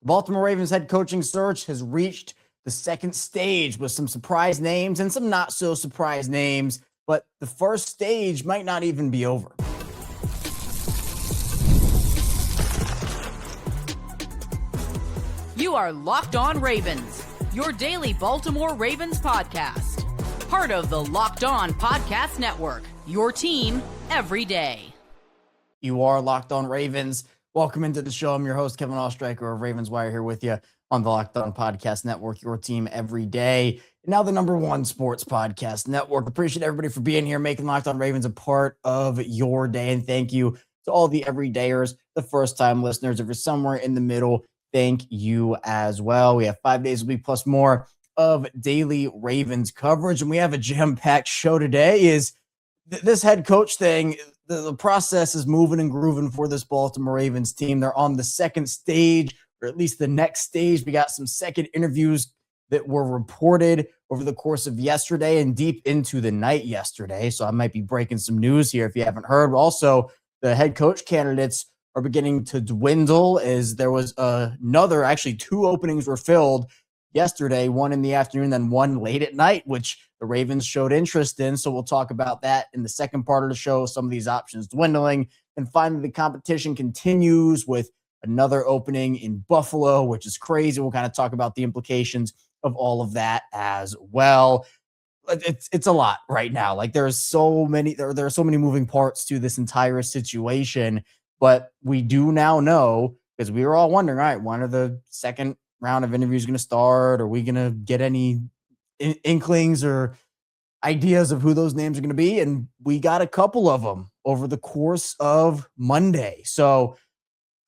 The Baltimore Ravens head coaching search has reached the second stage with some surprise names and some not so surprise names, but the first stage might not even be over. You are Locked On Ravens, your daily Baltimore Ravens podcast. Part of the Locked On Podcast Network, your team every day. You are Locked On Ravens. Welcome into the show. I'm your host, Kevin Oestreicher of Ravens Wire, here with you on the Locked On Podcast Network, your team every day. And now the #1 sports podcast network. Appreciate everybody for being here, making Locked On Ravens a part of your day. And thank you to all the everydayers, the first-time listeners. If you're somewhere in the middle, thank you as well. We have 5 days a week plus more of daily Ravens coverage. And we have a jam-packed show today. This head coach thing, the process is moving and grooving for this Baltimore Ravens team. They're on the second stage, or at least the next stage. We got some second interviews that were reported over the course of yesterday and deep into the night yesterday. So I might be breaking some news here if you haven't heard. Also, the head coach candidates are beginning to dwindle, as there was actually 2 openings were filled yesterday, one in the afternoon, then one late at night, which the Ravens showed interest in. So we'll talk about that in the second part of the show, some of these options dwindling. And finally, the competition continues with another opening in Buffalo, which is crazy. We'll kind of talk about the implications of all of that as well. It's a lot right now. Like there are so many moving parts to this entire situation, but we do now know, because we were all wondering, all right, when are the second round of interviews going to start? Are we going to get any inklings or ideas of who those names are going to be? And we got a couple of them over the course of Monday. So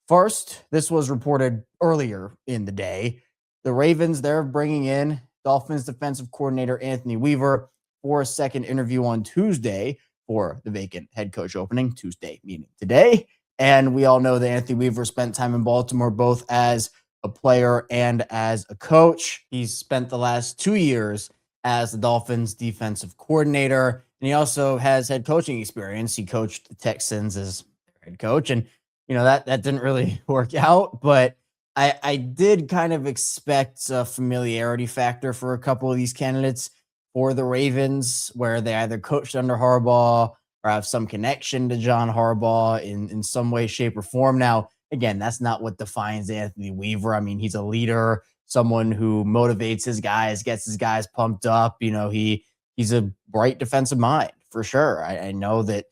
first, this was reported earlier in the day. The Ravens, they're bringing in Dolphins defensive coordinator Anthony Weaver for a second interview on Tuesday for the vacant head coach opening. Tuesday meaning today. And we all know that Anthony Weaver spent time in Baltimore both as a player and as a coach. He's spent the last 2 years as the Dolphins defensive coordinator, and he also has head coaching experience. He coached the Texans as their head coach, and that didn't really work out, but I did kind of expect a familiarity factor for a couple of these candidates for the Ravens, where they either coached under Harbaugh or have some connection to John Harbaugh in some way, shape, or form. Now, again, that's not what defines Anthony Weaver. I mean, he's a leader, someone who motivates his guys, gets his guys pumped up. He's a bright defensive mind for sure. I know that,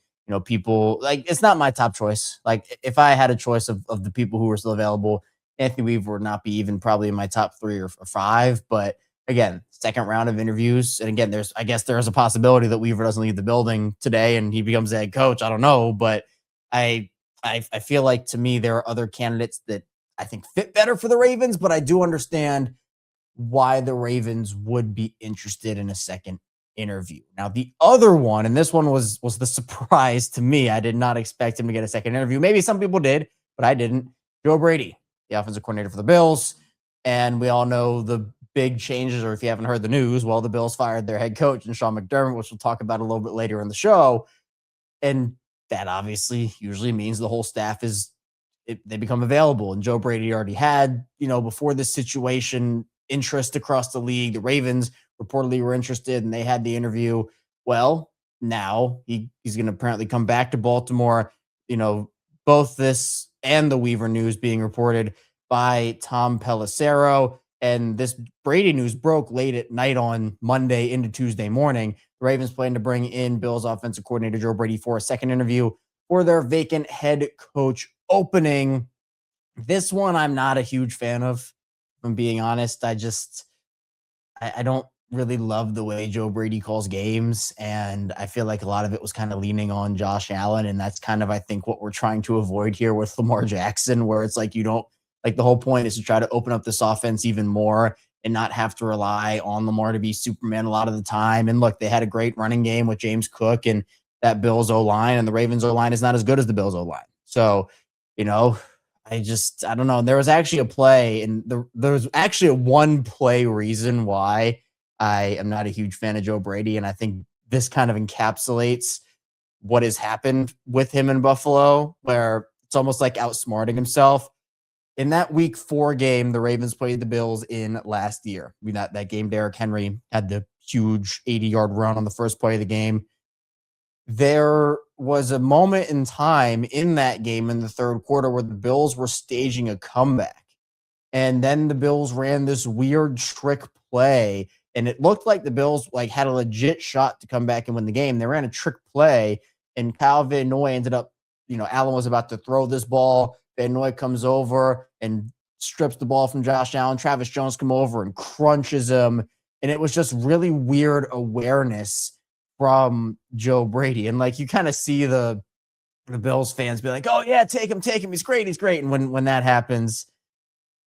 people like, it's not my top choice. Like if I had a choice of the people who were still available, Anthony Weaver would not be even probably in my top 3 or 5. But again, second round of interviews. And again, there's a possibility that Weaver doesn't leave the building today and he becomes the head coach. I don't know, but I feel like, to me, there are other candidates that I think fit better for the Ravens, but I do understand why the Ravens would be interested in a second interview. Now, the other one, and this one was the surprise to me. I did not expect him to get a second interview. Maybe some people did, but I didn't. Joe Brady, the offensive coordinator for the Bills. And we all know the big changes, or if you haven't heard the news, well, the Bills fired their head coach and Sean McDermott, which we'll talk about a little bit later in the show. And that obviously usually means the whole staff they become available. And Joe Brady already had, before this situation, interest across the league. The Ravens reportedly were interested and they had the interview. Well, now he's going to apparently come back to Baltimore. Both this and the Weaver news being reported by Tom Pelissero. And this Brady news broke late at night on Monday into Tuesday morning. The Ravens plan to bring in Bills offensive coordinator Joe Brady for a second interview for their vacant head coach opening. This one I'm not a huge fan of, if I'm being honest. I don't really love the way Joe Brady calls games, and I feel like a lot of it was kind of leaning on Josh Allen, and that's kind of, I think, what we're trying to avoid here with Lamar Jackson, where it's like the whole point is to try to open up this offense even more and not have to rely on Lamar to be Superman a lot of the time. And look, they had a great running game with James Cook and that Bills O-line, and the Ravens O-line is not as good as the Bills O-line. So, I don't know. There was actually a play, and there was actually a one play reason why I am not a huge fan of Joe Brady. And I think this kind of encapsulates what has happened with him in Buffalo, where it's almost like outsmarting himself. in that week 4 game, the Ravens played the Bills in last year. That game, Derrick Henry had the huge 80-yard run on the first play of the game. There was a moment in time in that game in the third quarter where the Bills were staging a comeback. And then the Bills ran this weird trick play, and it looked like the Bills had a legit shot to come back and win the game. They ran a trick play, and Kyle Van Noy ended up, Allen was about to throw this ball. Van Noy comes over and strips the ball from Josh Allen. Travis Jones come over and crunches him. And it was just really weird awareness from Joe Brady. And you kind of see the Bills fans be like, oh yeah, take him. He's great. And when that happens,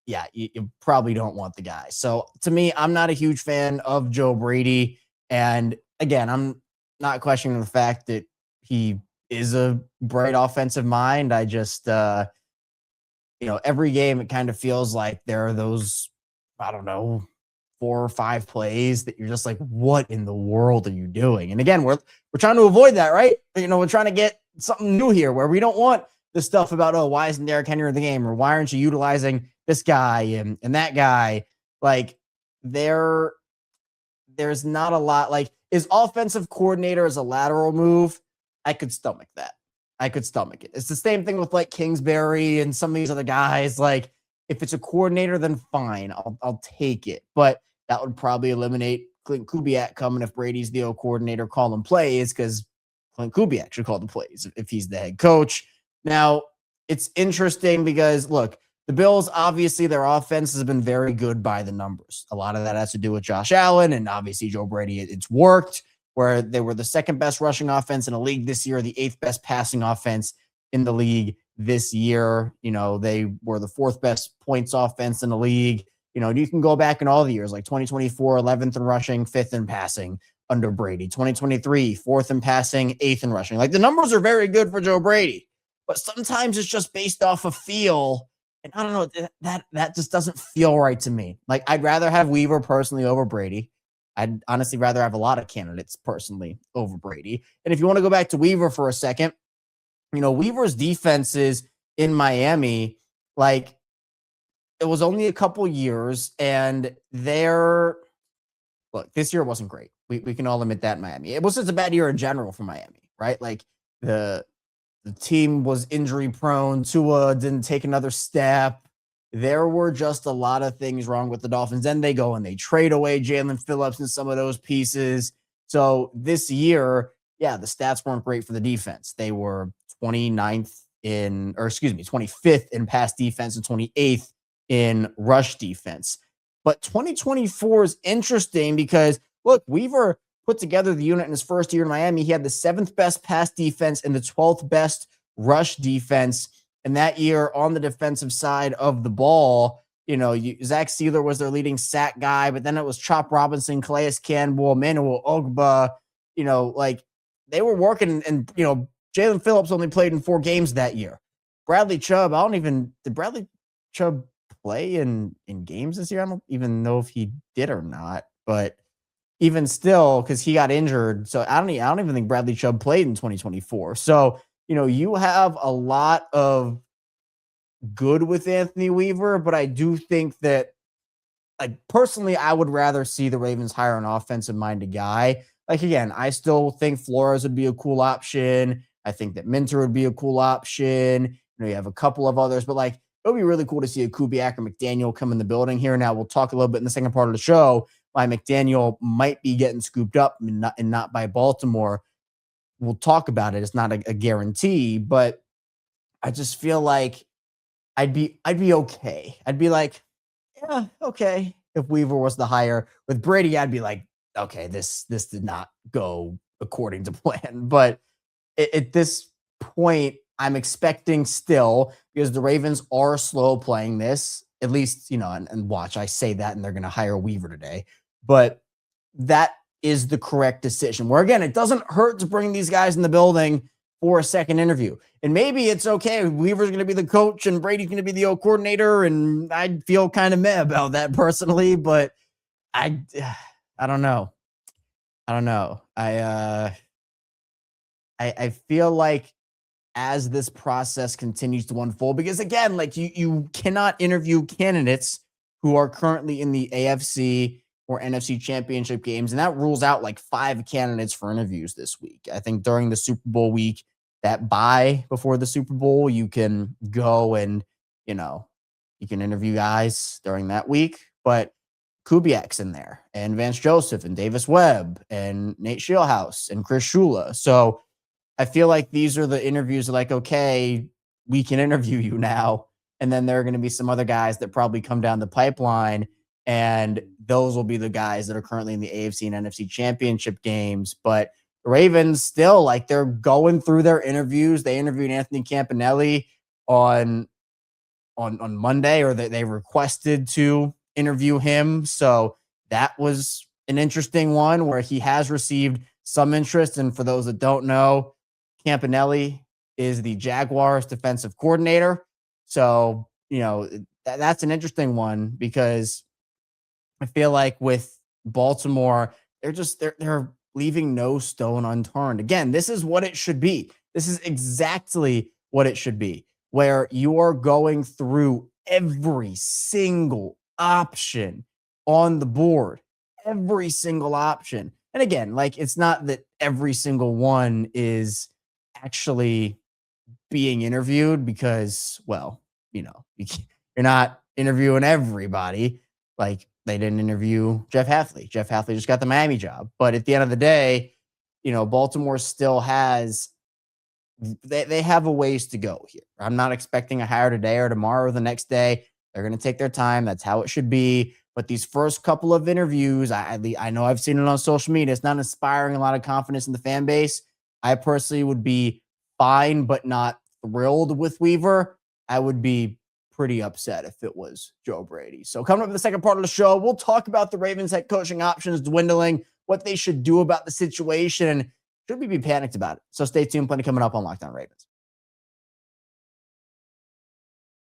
yeah, you probably don't want the guy. So to me, I'm not a huge fan of Joe Brady. And again, I'm not questioning the fact that he is a bright offensive mind. I just, every game, it kind of feels like there are those, I don't know, 4 or 5 plays that you're just like, what in the world are you doing? And again, we're trying to avoid that, right? We're trying to get something new here where we don't want the stuff about, oh, why isn't Derrick Henry in the game? Or why aren't you utilizing this guy and that guy? There's not a lot. Is offensive coordinator as a lateral move? I could stomach that. I could stomach it. It's the same thing with Kingsbury and some of these other guys. If it's a coordinator, then fine, I'll take it. But that would probably eliminate Clint Kubiak coming if Brady's the O coordinator calling plays, because Clint Kubiak should call the plays if he's the head coach. Now, it's interesting because, look, the Bills, obviously, their offense has been very good by the numbers. A lot of that has to do with Josh Allen and obviously Joe Brady. It's worked, where they were the second best rushing offense in the league this year, the 8th best passing offense in the league this year. They were the 4th best points offense in the league. You can go back in all the years, 2024, 11th in rushing, 5th in passing under Brady. 2023, 4th in passing, 8th in rushing. The numbers are very good for Joe Brady, but sometimes it's just based off of feel. And I don't know, that just doesn't feel right to me. I'd rather have Weaver personally over Brady. I'd honestly rather have a lot of candidates personally over Brady. And if you want to go back to Weaver for a second, Weaver's defenses in Miami, it was only a couple years, and look, this year wasn't great. We can all admit that in Miami. It was just a bad year in general for Miami, right? The team was injury prone. Tua didn't take another step. There were just a lot of things wrong with the Dolphins. Then they go and they trade away Jalen Phillips and some of those pieces. So this year, yeah, the stats weren't great for the defense. They were 25th in pass defense and 28th in rush defense. But 2024 is interesting because, look, Weaver put together the unit in his first year in Miami. He had the 7th best pass defense and the 12th best rush defense. And that year on the defensive side of the ball, Zach Sealer was their leading sack guy, but then it was Chop Robinson, Calais Campbell, Emmanuel Ogbah. They were working, and Jalen Phillips only played in 4 games that year. Bradley Chubb, did Bradley Chubb play in games this year? I don't even know if he did or not, but even still, because he got injured. So I don't even think Bradley Chubb played in 2024. So, you have a lot of good with Anthony Weaver, but I do think that, personally, I would rather see the Ravens hire an offensive-minded guy. Again, I still think Flores would be a cool option. I think that Minter would be a cool option. You have a couple of others, but it would be really cool to see a Kubiak or McDaniel come in the building here. Now, we'll talk a little bit in the second part of the show why McDaniel might be getting scooped up and not by Baltimore. We'll talk about it. It's not a guarantee, but I just feel like I'd be okay. I'd be yeah, okay. If Weaver was the hire. With Brady, I'd be okay, this did not go according to plan. But at this point, I'm expecting still, because the Ravens are slow playing this, at least, and watch, I say that, and they're going to hire Weaver today. But that is the correct decision. Where, again, it doesn't hurt to bring these guys in the building for a second interview. And maybe it's okay. Weaver's going to be the coach and Brady's going to be the O coordinator. And I'd feel kind of meh about that personally, but I don't know. I feel like as this process continues to unfold, because again, like you cannot interview candidates who are currently in the AFC or NFC championship games. And that rules out like 5 candidates for interviews this week. I think during the Super Bowl week, that bye before the Super Bowl, you can go and, you can interview guys during that week. But Kubiak's in there, and Vance Joseph, and Davis Webb, and Nate Scheelhaus, and Chris Shula. So I feel like these are the interviews like, okay, we can interview you now. And then there are going to be some other guys that probably come down the pipeline, and those will be the guys that are currently in the AFC and NFC championship games. But the Ravens still, like, they're going through their interviews. They interviewed Anthony Campanile on Monday, or they requested to interview him. So that was an interesting one where he has received some interest. And for those that don't know, Campanile is the Jaguars defensive coordinator. So, that's an interesting one, because I feel like with Baltimore, they're leaving no stone unturned. Again, this is what it should be. This is exactly what it should be, where you are going through every single option on the board, every single option. And again, like, it's not that every single one is actually being interviewed, because, well, you're not interviewing everybody. Like, they didn't interview Jeff Hafley. Jeff Hafley just got the Miami job. But at the end of the day, Baltimore still has, they have a ways to go here. I'm not expecting a hire today or tomorrow or the next day. They're going to take their time. That's how it should be. But these first couple of interviews, I know I've seen it on social media. It's not inspiring a lot of confidence in the fan base. I personally would be fine, but not thrilled with Weaver. I would be pretty upset if it was Joe Brady. So coming up in the second part of the show, we'll talk about the Ravens head coaching options dwindling, what they should do about the situation, and should we be panicked about it? So stay tuned. Plenty coming up on Locked On Ravens.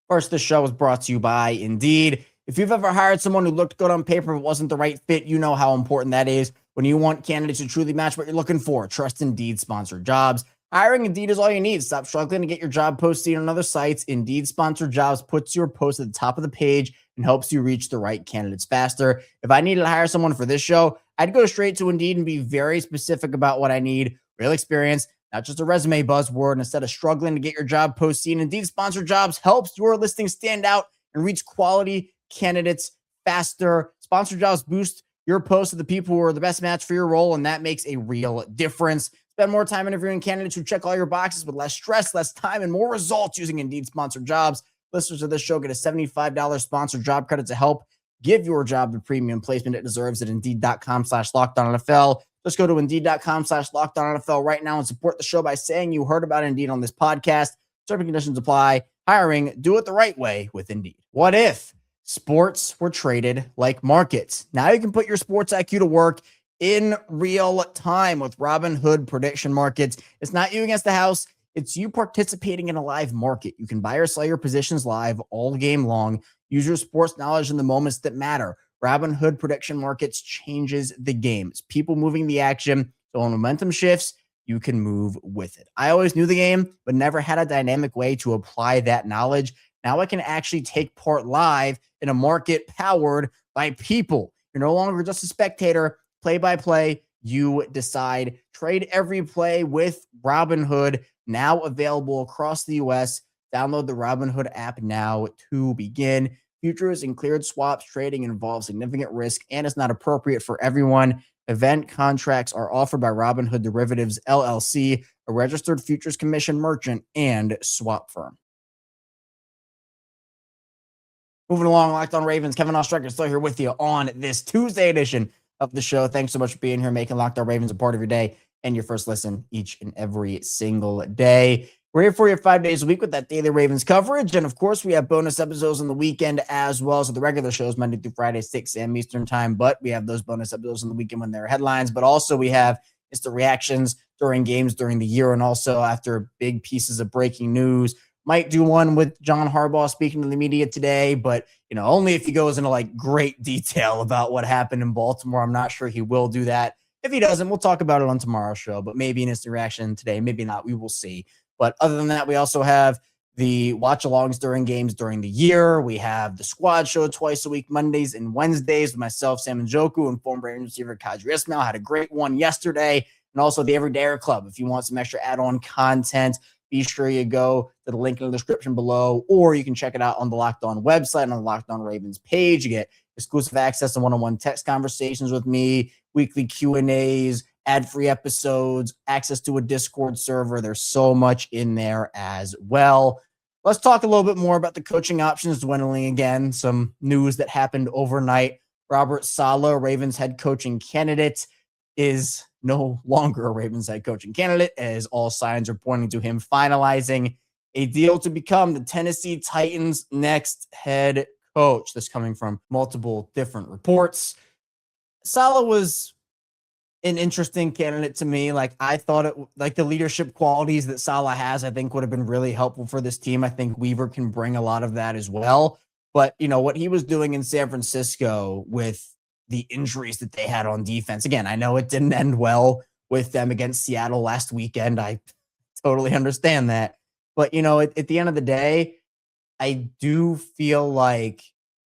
First, this show is brought to you by Indeed. If you've ever hired someone who looked good on paper but wasn't the right fit, you know how important that is when you want candidates who truly match what you're looking for. Trust Indeed sponsored jobs. Hiring Indeed is all you need. Stop struggling to get your job posted on other sites. Indeed sponsored jobs puts your post at the top of the page and helps you reach the right candidates faster. If I needed to hire someone for this show, I'd go straight to Indeed and be very specific about what I need. Real experience, not just a resume buzzword. Instead of struggling to get your job posted, Indeed sponsored jobs helps your listing stand out and reach quality candidates faster. Sponsored jobs boost your post to the people who are the best match for your role, and that makes a real difference. Spend more time interviewing candidates who check all your boxes with less stress, less time, and more results using Indeed sponsored jobs. Listeners of this show get a $75 sponsored job credit to help give your job the premium placement it deserves at Indeed.com/LockedOnNFL. Just go to Indeed.com/LockedOnNFL right now and support the show by saying you heard about Indeed on this podcast. Certain conditions apply. Hiring, do it the right way with Indeed. What if sports were traded like markets? Now you can put your sports IQ to work in real time with Robinhood prediction markets. It's not you against the house. It's you participating in a live market. You can buy or sell your positions live all game long. Use your sports knowledge in the moments that matter. Robinhood prediction markets changes the game. It's people moving the action. So when momentum shifts, you can move with it. I always knew the game, but never had a dynamic way to apply that knowledge. Now I can actually take part live in a market powered by people. You're no longer just a spectator. Play by play, you decide. Trade every play with Robinhood, now available across the U.S. Download the Robinhood app now to begin. Futures and cleared swaps trading involves significant risk and is not appropriate for everyone. Event contracts are offered by Robinhood Derivatives, LLC, a registered futures commission merchant and swap firm. Moving along, Locked On Ravens, Kevin Oestreicher still here with you on this Tuesday edition of the show. Thanks so much for being here, making Locked On Ravens a part of your day and your first listen each and every single day. We're here for you 5 days a week with that daily Ravens coverage. And of course, we have bonus episodes on the weekend as well. So the regular shows Monday through Friday, 6 a.m. Eastern time, but we have those bonus episodes on the weekend when there are headlines. But also we have instant reactions during games during the year and also after big pieces of breaking news. Might do one with John Harbaugh speaking to the media today, but only if he goes into like great detail about what happened in Baltimore. I'm not sure he will do that. If he doesn't, we'll talk about it on tomorrow's show, but maybe an instant reaction today, maybe not. We will see. But other than that, we also have the watch-alongs during games during the year. We have the squad show twice a week, Mondays and Wednesdays, with myself, Sam Njoku, and former Ravens receiver Kadri Ismail. Had a great one yesterday. And also the Everydayer Club. If you want some extra add-on content, be sure you go to the link in the description below, or you can check it out on the Locked On website and on the Locked On Ravens page. You get exclusive access to one-on-one text conversations with me, weekly Q&As, ad-free episodes, access to a Discord server. There's so much in there as well. Let's talk a little bit more about the coaching options dwindling again. Some news that happened overnight. Robert Saleh, Ravens head coaching candidate, is no longer a Ravens head coaching candidate, as all signs are pointing to him finalizing a deal to become the Tennessee Titans' next head coach. This coming from multiple different reports. Saleh was an interesting candidate to me. Like, I thought it, like, the leadership qualities that Saleh has, I think would have been really helpful for this team. I think Weaver can bring a lot of that as well. But, you know, what he was doing in San Francisco with the injuries that they had on defense. Again, I know it didn't end well with them against Seattle last weekend. I totally understand that. But, you know, at the end of the day, I do feel like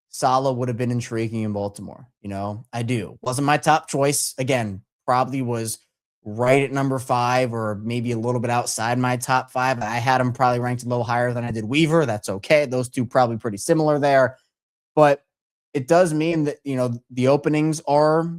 Saleh would have been intriguing in Baltimore. You know, I do. Wasn't my top choice. Again, probably was right at number 5 or maybe a little bit outside my top 5. I had him probably ranked a little higher than I did Weaver. That's okay. Those two probably pretty similar there. But it does mean that, you know, the openings are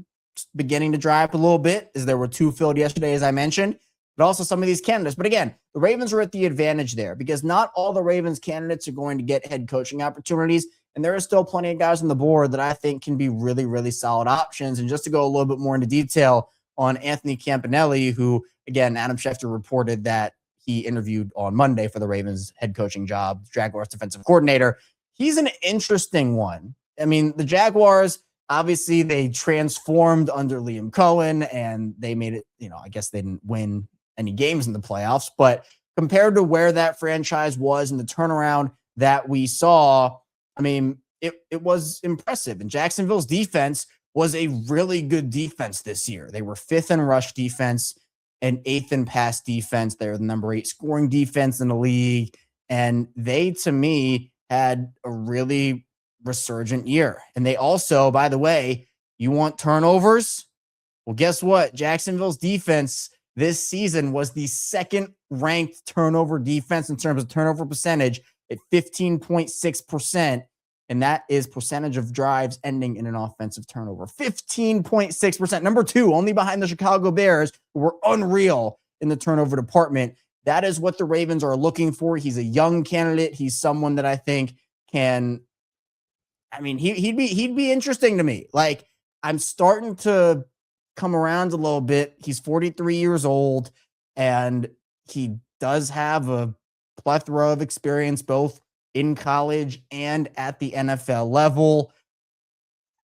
beginning to dry up a little bit, as there were 2 filled yesterday, as I mentioned, but also some of these candidates. But again, the Ravens are at the advantage there because not all the Ravens candidates are going to get head coaching opportunities. And there are still plenty of guys on the board that I think can be really, really solid options. And just to go a little bit more into detail on Anthony Campanile, who, again, Adam Schefter reported that he interviewed on Monday for the Ravens head coaching job, Jaguars defensive coordinator. He's an interesting one. I mean, the Jaguars, obviously, they transformed under Liam Cohen, and they made it, you know, I guess they didn't win any games in the playoffs, but compared to where that franchise was and the turnaround that we saw, I mean, it was impressive. And Jacksonville's defense was a really good defense this year. They were 5th in rush defense and 8th in pass defense. They're the number 8 scoring defense in the league. And they, to me, had a really resurgent year. And they also, by the way, you want turnovers? Well, guess what? Jacksonville's defense this season was the 2nd ranked turnover defense in terms of turnover percentage at 15.6%. And that is percentage of drives ending in an offensive turnover. 15.6%. Number 2, only behind the Chicago Bears, who were unreal in the turnover department. That is what the Ravens are looking for. He's a young candidate. He's someone that I think can, I mean, he'd be interesting to me. Like, I'm starting to come around a little bit. He's 43 years old, and he does have a plethora of experience both in college and at the NFL level.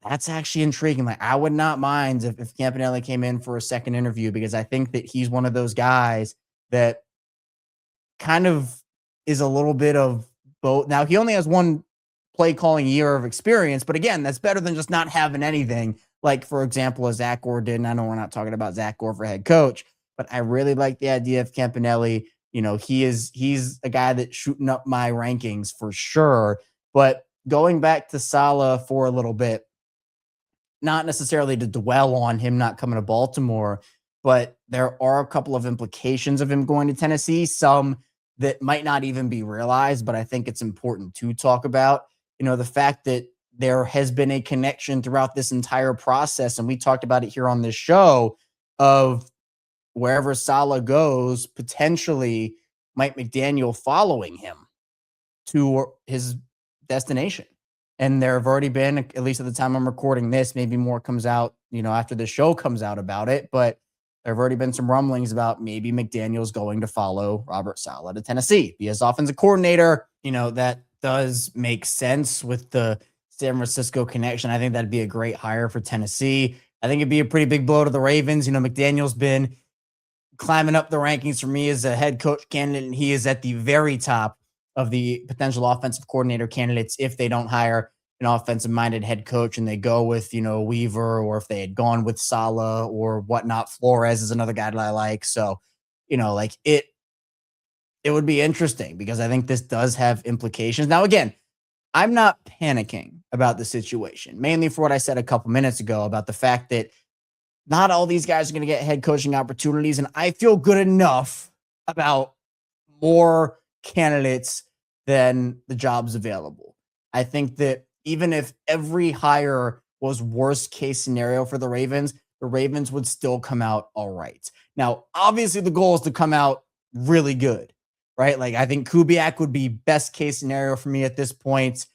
That's actually intriguing. Like, I would not mind if Campanile came in for a second interview, because I think that he's one of those guys that kind of is a little bit of both. Now, he only has 1 play calling year of experience, but again, that's better than just not having anything. Like, for example, as Zach Gore did. And I know we're not talking about Zach Gore for head coach, but I really like the idea of Campanile. You know, he's a guy that's shooting up my rankings for sure. But going back to Saleh for a little bit, not necessarily to dwell on him not coming to Baltimore, but there are a couple of implications of him going to Tennessee, some that might not even be realized, but I think it's important to talk about. You know, the fact that there has been a connection throughout this entire process, and we talked about it here on this show, of wherever Saleh goes, potentially Mike McDaniel following him to his destination. And there have already been, at least at the time I'm recording this, maybe more comes out, you know, after the show comes out about it, but there have already been some rumblings about maybe McDaniel's going to follow Robert Saleh to Tennessee, be his offensive coordinator. You know, that does make sense with the San Francisco connection. I think that'd be a great hire for Tennessee. I think it'd be a pretty big blow to the Ravens. You know, McDaniel's been climbing up the rankings for me as a head coach candidate, and he is at the very top of the potential offensive coordinator candidates if they don't hire an offensive-minded head coach and they go with, you know, Weaver, or if they had gone with Saleh or whatnot. Flores is another guy that I like. So, you know, like, it would be interesting because I think this does have implications. Now, again, I'm not panicking about the situation, mainly for what I said a couple minutes ago about the fact that not all these guys are going to get head coaching opportunities. And I feel good enough about more candidates than the jobs available. I think that even if every hire was worst case scenario for the Ravens would still come out all right. Now, obviously the goal is to come out really good, right? Like I think Kubiak would be best case scenario for me at this point.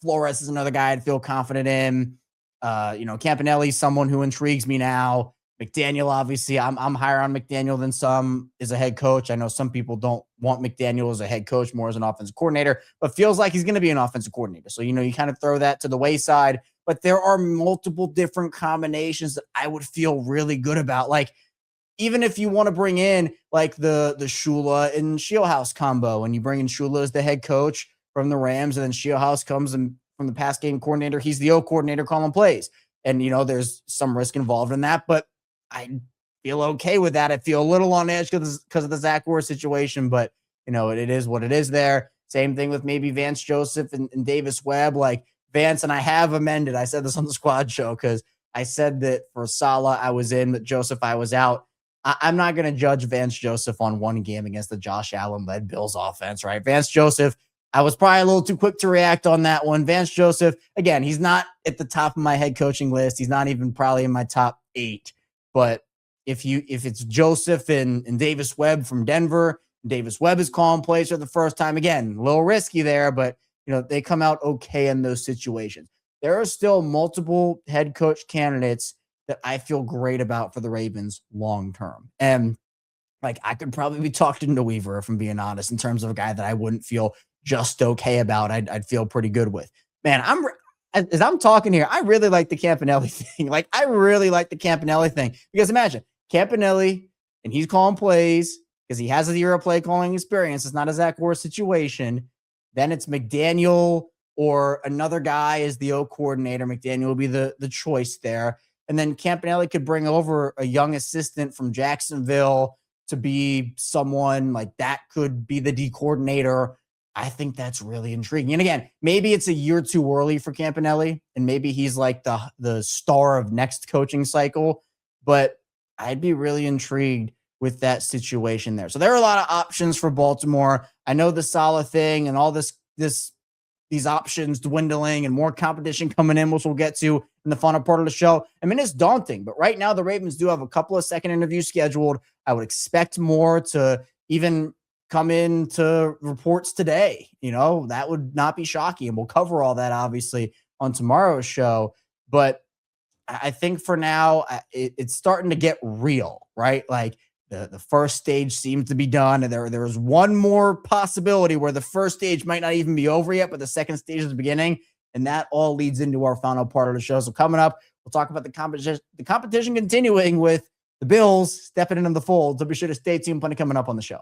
Flores is another guy I'd feel confident in. Campanile, someone who intrigues me now. McDaniel, obviously, I'm higher on McDaniel than some as a head coach. I know some people don't want McDaniel as a head coach, more as an offensive coordinator, but feels like he's going to be an offensive coordinator. So, you kind of throw that to the wayside. But there are multiple different combinations that I would feel really good about. Like, even if you want to bring in like the Shula and Shieldhouse combo, and you bring in Shula as the head coach from the Rams, and then Shieldhouse comes in from the pass game coordinator. He's the O coordinator calling plays. And, there's some risk involved in that, but I feel okay with that. I feel a little on edge because of the Zach Ward situation, but it is what it is there. Same thing with maybe Vance Joseph and Davis Webb. Like Vance, and I have amended. I said this on the squad show because I said that for Saleh I was in, but Joseph I was out. I'm not going to judge Vance Joseph on one game against the Josh Allen-led Bills offense, right? Vance Joseph, I was probably a little too quick to react on that one. Vance Joseph, again, he's not at the top of my head coaching list. He's not even probably in my top 8. But if it's Joseph and Davis Webb from Denver, Davis Webb is calling plays for the first time. Again, a little risky there, but they come out okay in those situations. There are still multiple head coach candidates that I feel great about for the Ravens long term. And I could probably be talking to Weaver, if I'm being honest, in terms of a guy that I wouldn't feel just okay about. I'd feel pretty good with. Man, as I'm talking here, I really like the Campanile thing. I really like the Campanile thing because imagine Campanile and he's calling plays because he has a year of play calling experience. It's not a Zach Ward situation. Then it's McDaniel or another guy as the O coordinator. McDaniel will be the choice there. And then Campanile could bring over a young assistant from Jacksonville to be someone like that could be the D coordinator. I think that's really intriguing. And again, maybe it's a year too early for Campanile, and maybe he's like the star of next coaching cycle, but I'd be really intrigued with that situation there. So there are a lot of options for Baltimore. I know the Saleh thing and all these options dwindling and more competition coming in, which we'll get to in the final part of the show. I mean, it's daunting, but right now the Ravens do have a couple of second interviews scheduled. I would expect more to even come into reports today. That would not be shocking. And we'll cover all that obviously on tomorrow's show. But I think for now, it's starting to get real, right? Like the first stage seems to be done. And there is one more possibility where the first stage might not even be over yet, but the second stage is the beginning. And that all leads into our final part of the show. So coming up, we'll talk about the competition continuing with the Bills stepping into the fold. So be sure to stay tuned. Plenty coming up on the show.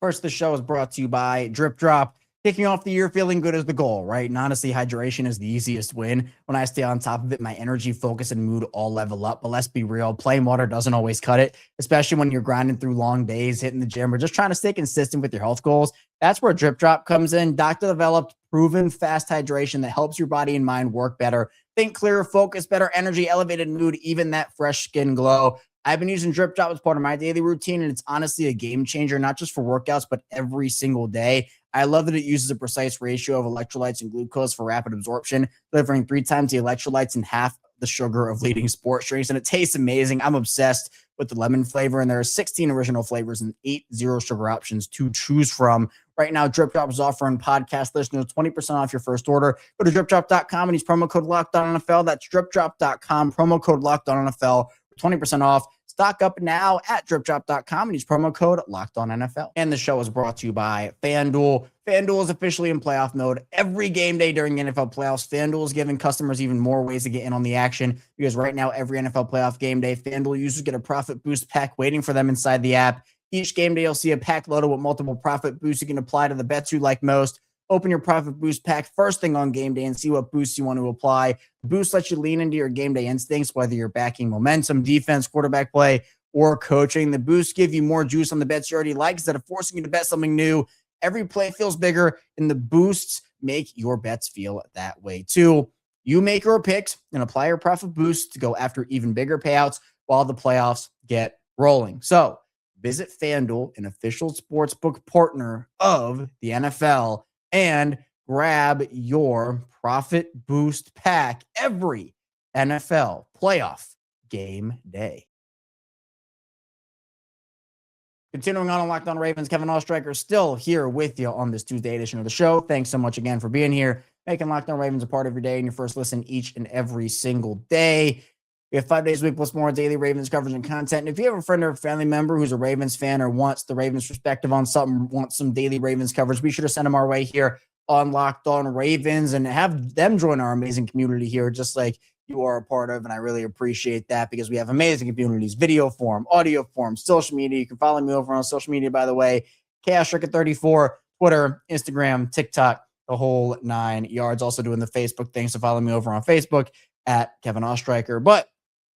First, the show is brought to you by DripDrop. Kicking off the year feeling good is the goal, right? And honestly, hydration is the easiest win. When I stay on top of it, my energy, focus, and mood all level up. But let's be real, plain water doesn't always cut it, especially when you're grinding through long days, hitting the gym, or just trying to stay consistent with your health goals. That's where DripDrop comes in. Doctor-developed, proven fast hydration that helps your body and mind work better. Think clearer, focus, better energy, elevated mood, even that fresh skin glow. I've been using DripDrop as part of my daily routine, and it's honestly a game changer, not just for workouts, but every single day. I love that it uses a precise ratio of electrolytes and glucose for rapid absorption, delivering 3 times the electrolytes and half the sugar of leading sports drinks, and it tastes amazing. I'm obsessed with the lemon flavor, and there are 16 original flavors and 8 zero sugar options to choose from. Right now, DripDrop is offering podcast listeners 20% off your first order. Go to DripDrop.com and use promo code LOCKEDONNFL. That's DripDrop.com, promo code LOCKEDONNFL for 20% off. Stock up now at DripDrop.com and use promo code LOCKEDONNFL. And the show is brought to you by FanDuel. FanDuel is officially in playoff mode. Every game day during the NFL playoffs, FanDuel is giving customers even more ways to get in on the action, because right now, every NFL playoff game day, FanDuel users get a profit boost pack waiting for them inside the app. Each game day, you'll see a pack loaded with multiple profit boosts you can apply to the bets you like most. Open your profit boost pack first thing on game day and see what boosts you want to apply. The boost lets you lean into your game day instincts, whether you're backing momentum, defense, quarterback play, or coaching. The boosts give you more juice on the bets you already like instead of forcing you to bet something new. Every play feels bigger, and the boosts make your bets feel that way too. You make your picks and apply your profit boost to go after even bigger payouts while the playoffs get rolling. So visit FanDuel, an official sportsbook partner of the NFL, and grab your profit boost pack every NFL playoff game day. Continuing on Locked On Ravens, Kevin Oestreicher still here with you on this Tuesday edition of the show. Thanks so much again for being here, making Locked On Ravens a part of your day and your first listen each and every single day. We have 5 days a week plus more daily Ravens coverage and content. And if you have a friend or a family member who's a Ravens fan or wants the Ravens perspective on something, wants some daily Ravens coverage, be sure to send them our way here on Locked On Ravens and have them join our amazing community here, just like you are a part of, and I really appreciate that because we have amazing communities, video form, audio form, social media. You can follow me over on social media, by the way, Chaos34, Twitter, Instagram, TikTok, the whole 9 yards. Also doing the Facebook thing, so follow me over on Facebook at Kevin Oestreicher. But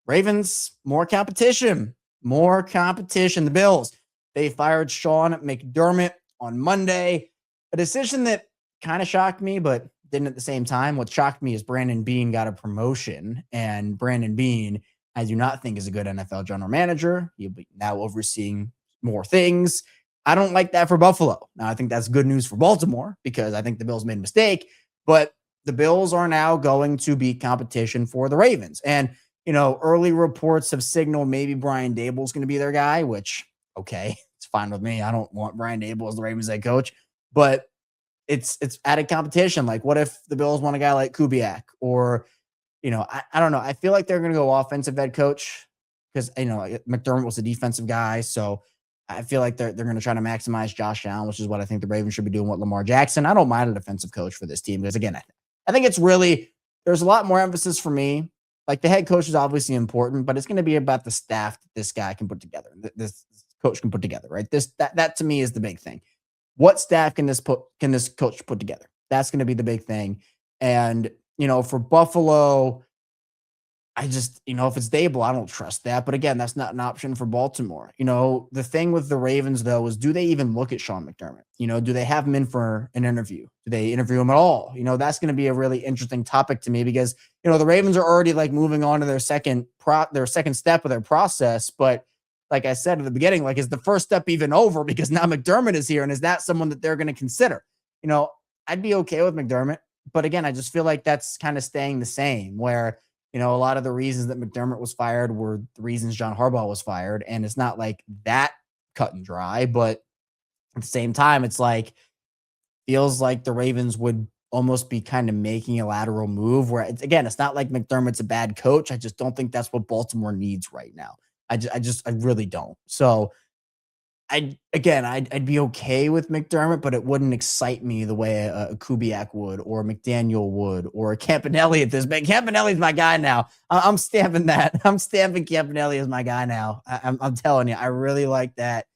Ravens, more competition. The Bills, they fired Sean McDermott on Monday, a decision that kind of shocked me, but didn't at the same time. What shocked me is Brandon Beane got a promotion, and Brandon Beane, I do not think is a good NFL general manager. He'll be now overseeing more things. I don't like that for Buffalo. Now, I think that's good news for Baltimore because I think the Bills made a mistake, but the Bills are now going to be competition for the Ravens. And, you know, early reports have signaled maybe Brian Daboll's going to be their guy, which, okay, it's fine with me. I don't want Brian Daboll as the Ravens head coach, but it's added competition. Like, what if the Bills want a guy like Kubiak or, you know, I don't know. I feel like they're going to go offensive head coach because, you know, McDermott was a defensive guy. So I feel like they're going to try to maximize Josh Allen, which is what I think the Ravens should be doing with Lamar Jackson. I don't mind a defensive coach for this team because, again, I think it's really, there's a lot more emphasis for me. Like, the head coach is obviously important, but it's going to be about the staff that this guy can put together, this coach can put together, right? That to me is the big thing. What staff can this coach put together? That's going to be the big thing. And, you know, for Buffalo, I just, you know, if it's Daboll, I don't trust that. But again, that's not an option for Baltimore. You know, the thing with the Ravens, though, is do they even look at Sean McDermott? You know, do they have him in for an interview? Do they interview him at all? You know, that's going to be a really interesting topic to me because, you know, the Ravens are already like moving on to their second step of their process. But like I said at the beginning, like, is the first step even over because now McDermott is here? And is that someone that they're going to consider? You know, I'd be okay with McDermott. But again, I just feel like that's kind of staying the same where, you know, a lot of the reasons that McDermott was fired were the reasons John Harbaugh was fired. And it's not like that cut and dry, but at the same time, it's like, feels like the Ravens would almost be kind of making a lateral move where it's not like McDermott's a bad coach. I just don't think that's what Baltimore needs right now. I really don't. So I'd be okay with McDermott, but it wouldn't excite me the way a Kubiak would, or a McDaniel would, or a Campanile at this. But Campanelli's my guy now. I'm stamping that. I'm stamping Campanile as my guy now. I'm telling you, I really like that.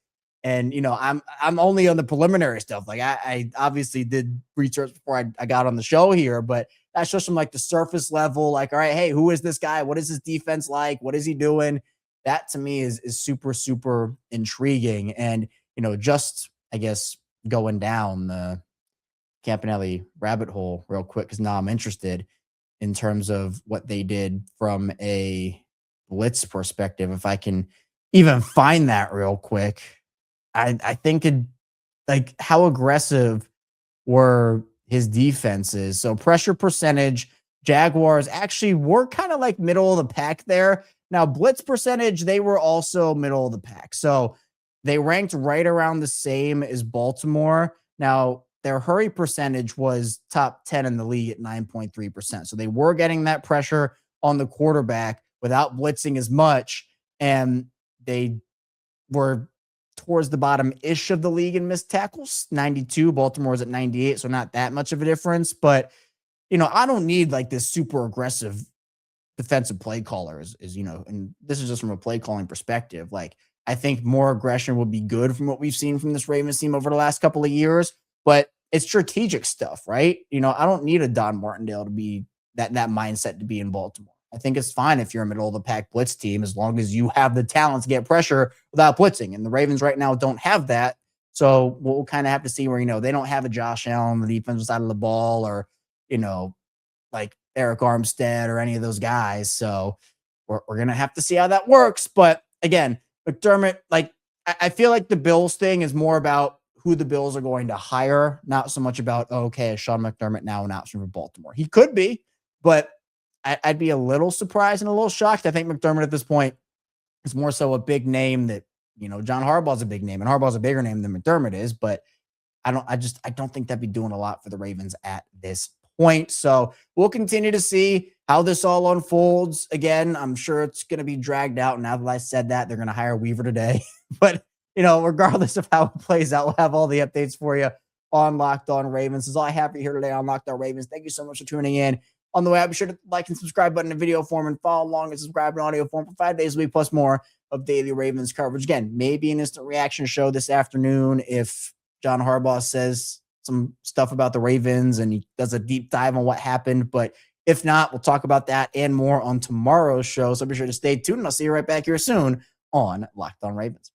And, you know, I'm only on the preliminary stuff. Like, I obviously did research before I got on the show here, but that's just from like the surface level. Like, all right, hey, who is this guy? What is his defense like? What is he doing? That to me is super, super intriguing. And, you know, just, I guess, going down the Campanile rabbit hole real quick, because now I'm interested in terms of what they did from a blitz perspective. If I can even find that real quick, I think like, how aggressive were his defenses? So pressure percentage, Jaguars actually were kind of like middle of the pack there. Now, blitz percentage, they were also middle of the pack. So they ranked right around the same as Baltimore. Now, their hurry percentage was top 10 in the league at 9.3%. So they were getting that pressure on the quarterback without blitzing as much. And they were towards the bottom-ish of the league in missed tackles, 92. Baltimore's at 98, so not that much of a difference. But, you know, I don't need like this super aggressive defensive play caller is, you know, and this is just from a play calling perspective. Like, I think more aggression would be good from what we've seen from this Ravens team over the last couple of years, but it's strategic stuff, right? You know, I don't need a Don Martindale to be that mindset to be in Baltimore. I think it's fine if you're a middle of the pack blitz team, as long as you have the talent to get pressure without blitzing. And the Ravens right now don't have that. So we'll kind of have to see where, they don't have a Josh Allen on the defensive side of the ball, or, like Eric Armstead or any of those guys. So we're going to have to see how that works. But again, McDermott, I feel like the Bills thing is more about who the Bills are going to hire, not so much about, is Sean McDermott now an option for Baltimore? He could be, but I'd be a little surprised and a little shocked. I think McDermott at this point is more so a big name that, John Harbaugh's a big name, and Harbaugh's a bigger name than McDermott is, but I don't think that'd be doing a lot for the Ravens at this point. So we'll continue to see how this all unfolds. Again, I'm sure it's going to be dragged out. Now that I said that, they're going to hire Weaver today, but regardless of how it plays out, we'll have all the updates for you on Locked On Ravens. This is all I have for you here today on Locked On Ravens. Thank you so much for tuning in. On the way out, be sure to like and subscribe button in video form, and follow along and subscribe in audio form for 5 days a week, plus more of daily Ravens coverage. Again, maybe an instant reaction show this afternoon if John Harbaugh says some stuff about the Ravens and he does a deep dive on what happened. But if not, we'll talk about that and more on tomorrow's show. So be sure to stay tuned, and I'll see you right back here soon on Locked On Ravens.